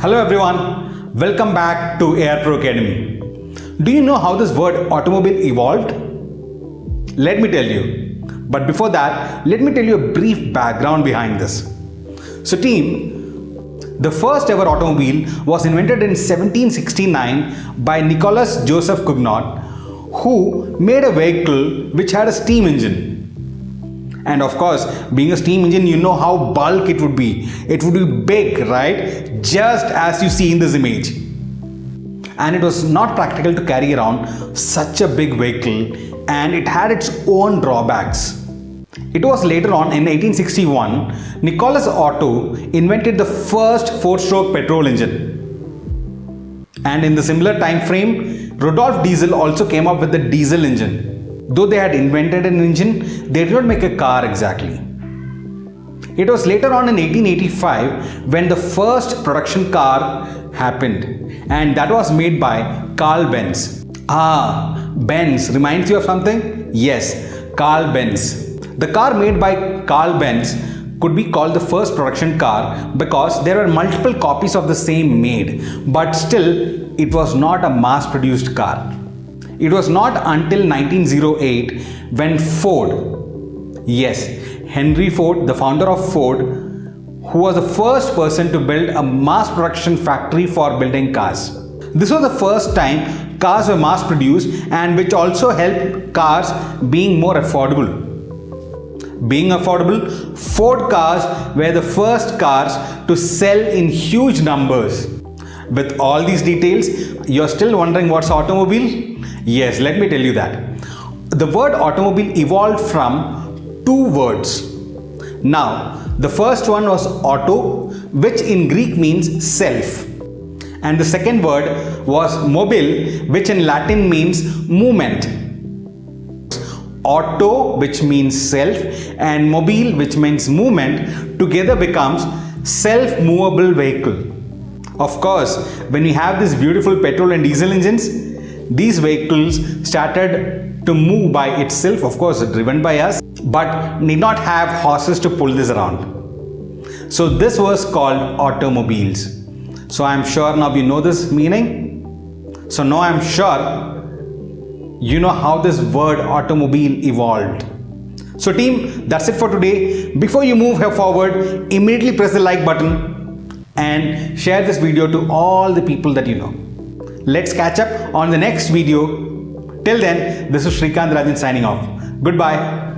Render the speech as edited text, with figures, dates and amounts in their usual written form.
Hello everyone, welcome back to ARPRO Academy. Do you know how this word automobile evolved? Let me tell you. But before that, let me tell you a brief background behind this. So team, the first ever automobile was invented in 1769 by Nicholas Joseph Cugnot, who made a vehicle which had a steam engine. And of course, being a steam engine, you know how bulk it would be. It would be big, right? Just as you see in this image. And it was not practical to carry around such a big vehicle, and it had its own drawbacks. It was later on in 1861, Nicholas Otto invented the first 4-stroke petrol engine. And in the similar time frame, Rudolf Diesel also came up with the diesel engine. Though they had invented an engine, they did not make a car exactly. It was later on in 1885 when the first production car happened, and that was made by Carl Benz. Benz reminds you of something? Yes, Carl Benz. The car made by Carl Benz could be called the first production car because there were multiple copies of the same made, but still it was not a mass-produced car. It was not until 1908 when Ford, yes, Henry Ford, the founder of Ford, who was the first person to build a mass production factory for building cars. This was the first time cars were mass produced, and which also helped cars being more affordable. Being affordable, Ford cars were the first cars to sell in huge numbers. With all these details, you're still wondering what's automobile? Yes, let me tell you that. The word automobile evolved from two words. Now, the first one was auto, which in Greek means self. And the second word was mobile, which in Latin means movement. Auto, which means self, and mobile, which means movement, together becomes self-movable vehicle. Of course, when we have these beautiful petrol and diesel engines, these vehicles started to move by itself, of course driven by us, but need not have horses to pull this around. So this was called automobiles. So I'm sure now you know this meaning. So now I'm sure you know how this word automobile evolved. So team, that's it for today. Before you move here forward, immediately press the like button and share this video to all the people that you know. Let's catch up on the next video. Till then, this is Srikanth Rajan signing off. Goodbye.